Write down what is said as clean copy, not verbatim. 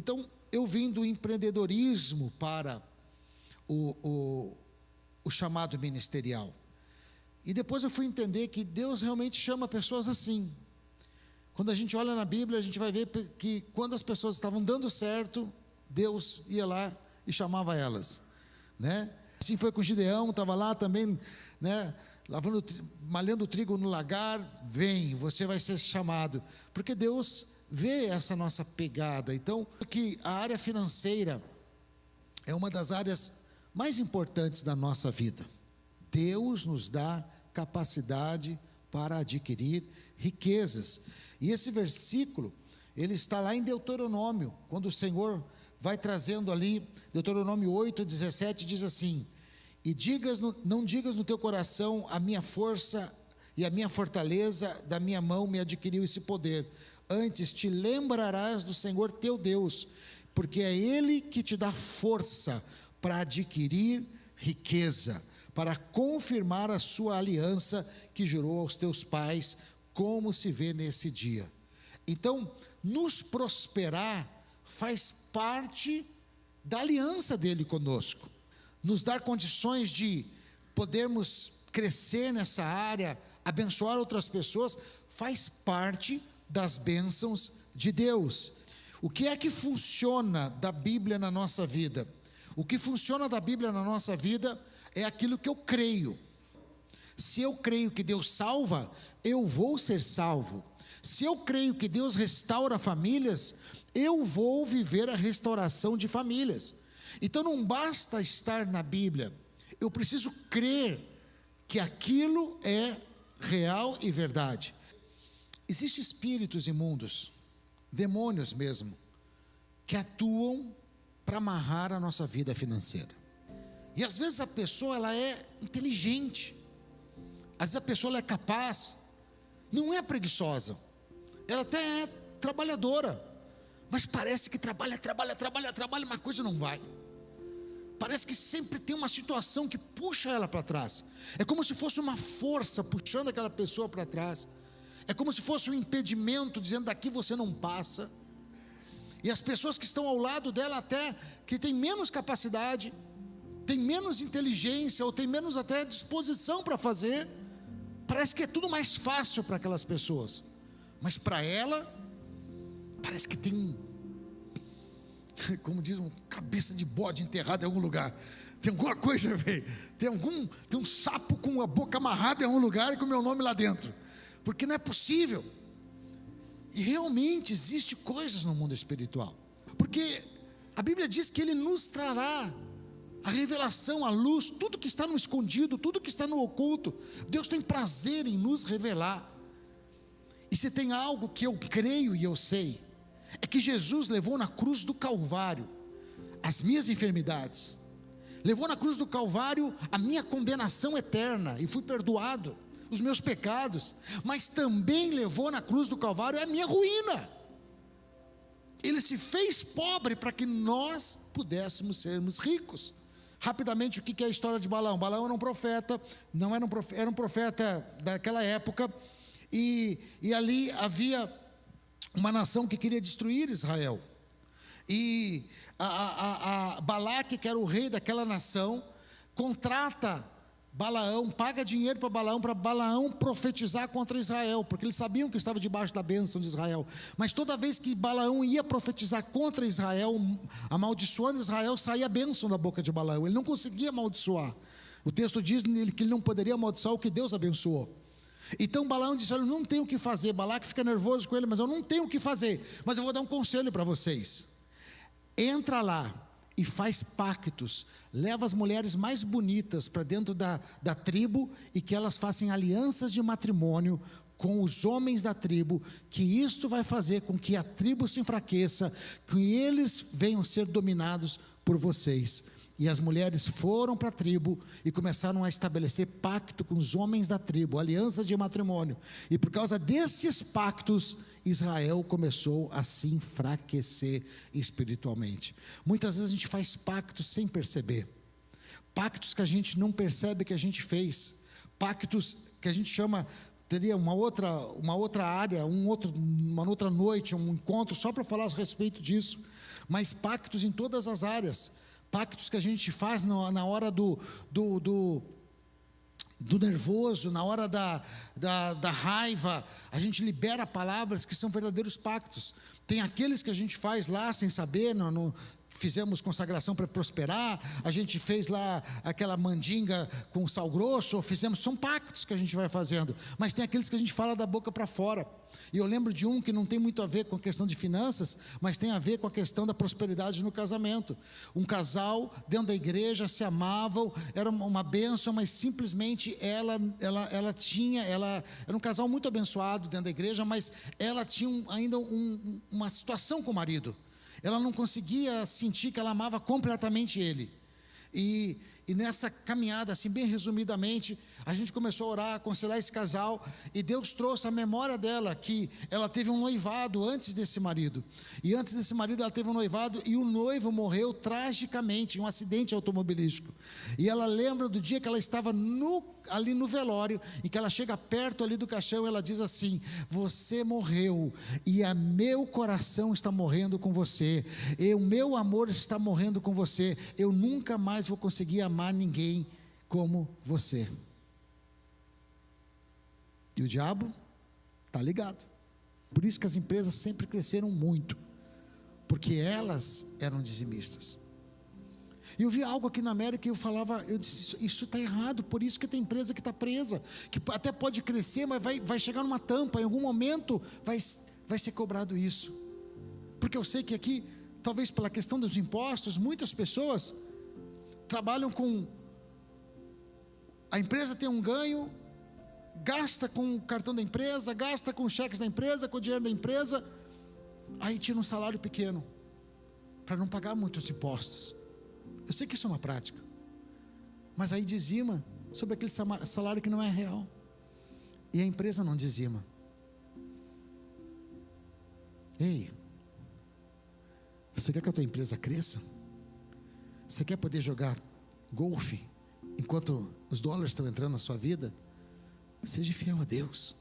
Então, eu vim do empreendedorismo para o chamado ministerial. E depois eu fui entender que Deus realmente chama pessoas assim. Quando a gente olha na Bíblia, a gente vai ver que quando as pessoas estavam dando certo, Deus ia lá e chamava elas, né? Assim foi com Gideão, estava lá também, né? Malhando o trigo no lagar, vem, você vai ser chamado, porque Deus vê essa nossa pegada. Então, que a área financeira é uma das áreas mais importantes da nossa vida. Deus nos dá capacidade para adquirir riquezas. E esse versículo, ele está lá em Deuteronômio, quando o Senhor vai trazendo ali, Deuteronômio 8:17 diz assim: e não digas no teu coração, a minha força e a minha fortaleza da minha mão me adquiriu esse poder. Antes te lembrarás do Senhor teu Deus, porque é Ele que te dá força para adquirir riqueza, para confirmar a sua aliança que jurou aos teus pais, como se vê nesse dia. Então, nos prosperar faz parte da aliança dele conosco. Nos dar condições de podermos crescer nessa área, abençoar outras pessoas, faz parte das bênçãos de Deus. O que é que funciona da Bíblia na nossa vida? O que funciona da Bíblia na nossa vida é aquilo que eu creio. Se eu creio que Deus salva, eu vou ser salvo. Se eu creio que Deus restaura famílias, eu vou viver a restauração de famílias. Então não basta estar na Bíblia, eu preciso crer que aquilo é real e verdade. Existem espíritos imundos, demônios mesmo, que atuam para amarrar a nossa vida financeira. E às vezes a pessoa ela é inteligente, às vezes a pessoa ela é capaz, não é preguiçosa, ela até é trabalhadora, mas parece que trabalha, mas a coisa não vai. Parece que sempre tem uma situação que puxa ela para trás. É como se fosse uma força puxando aquela pessoa para trás. É como se fosse um impedimento dizendo: daqui você não passa. E as pessoas que estão ao lado dela, até que tem menos capacidade, tem menos inteligência, ou tem menos até disposição para fazer, parece que é tudo mais fácil para aquelas pessoas. Mas para ela, parece que tem como diz, uma cabeça de bode enterrada em algum lugar. Tem alguma coisa, velho. Tem um sapo com a boca amarrada em algum lugar e com o meu nome lá dentro. Porque não é possível. E realmente existe coisas no mundo espiritual. Porque a Bíblia diz que Ele nos trará a revelação, a luz, tudo que está no escondido, tudo que está no oculto. Deus tem prazer em nos revelar. E se tem algo que eu creio e eu sei, é que Jesus levou na cruz do Calvário as minhas enfermidades, levou na cruz do Calvário a minha condenação eterna, e fui perdoado, os meus pecados, mas também levou na cruz do Calvário a minha ruína. Ele se fez pobre para que nós pudéssemos sermos ricos. Rapidamente, o que é a história de Balaão? Balaão era um profeta, era um profeta daquela época, e ali havia uma nação que queria destruir Israel. E Balaque, que era o rei daquela nação, contrata Balaão, paga dinheiro para Balaão profetizar contra Israel, porque eles sabiam que estava debaixo da bênção de Israel. Mas toda vez que Balaão ia profetizar contra Israel, amaldiçoando Israel, saía a bênção da boca de Balaão. Ele não conseguia amaldiçoar. O texto diz que ele não poderia amaldiçoar o que Deus abençoou. Então Balaão disse: olha, eu não tenho o que fazer. Balaque fica nervoso com ele: mas eu não tenho o que fazer, mas eu vou dar um conselho para vocês. Entra lá e faz pactos, leva as mulheres mais bonitas para dentro da tribo, e que elas façam alianças de matrimônio com os homens da tribo, que isto vai fazer com que a tribo se enfraqueça, que eles venham ser dominados por vocês. E as mulheres foram para a tribo e começaram a estabelecer pacto com os homens da tribo, aliança de matrimônio. E por causa destes pactos, Israel começou a se enfraquecer espiritualmente. Muitas vezes a gente faz pactos sem perceber. Pactos que a gente não percebe que a gente fez. Pactos que a gente chama, teria uma outra área, uma outra noite, um encontro só para falar a respeito disso. mas pactos em todas as áreas. Pactos que a gente faz na hora do nervoso, na hora da raiva. A gente libera palavras que são verdadeiros pactos. Tem aqueles que a gente faz lá sem saber, fizemos consagração para prosperar, a gente fez lá aquela mandinga com sal grosso, são pactos que a gente vai fazendo, mas tem aqueles que a gente fala da boca para fora. E eu lembro de um que não tem muito a ver com a questão de finanças, mas tem a ver com a questão da prosperidade no casamento. Um casal dentro da igreja se amavam, era uma bênção, mas simplesmente ela era um casal muito abençoado dentro da igreja, mas ela tinha ainda uma situação com o marido. Ela não conseguia sentir que ela amava completamente ele. E nessa caminhada, assim, bem resumidamente, a gente começou a orar, a aconselhar esse casal, e Deus trouxe a memória dela, que ela teve um noivado antes desse marido. E antes desse marido ela teve um noivado, e o noivo morreu tragicamente, em um acidente automobilístico. E ela lembra do dia que ela estava ali no velório, e que ela chega perto ali do caixão, e ela diz assim: você morreu, e meu coração está morrendo com você, e o meu amor está morrendo com você, eu nunca mais vou conseguir amar ninguém como você. E o diabo está ligado. Por isso que as empresas sempre cresceram muito, porque elas eram dizimistas. E eu vi algo aqui na América e eu disse, isso está errado. Por isso que tem empresa que está presa, que até pode crescer, mas vai chegar numa tampa, em algum momento vai ser cobrado isso. Porque eu sei que aqui, talvez pela questão dos impostos, muitas pessoas trabalham a empresa tem um ganho, gasta com o cartão da empresa, gasta com os cheques da empresa, com o dinheiro da empresa, aí tira um salário pequeno, para não pagar muitos impostos. Eu sei que isso é uma prática, mas aí dizima sobre aquele salário que não é real, e a empresa não dizima. Ei, você quer que a tua empresa cresça? Você quer poder jogar golfe enquanto os dólares estão entrando na sua vida? Seja fiel a Deus.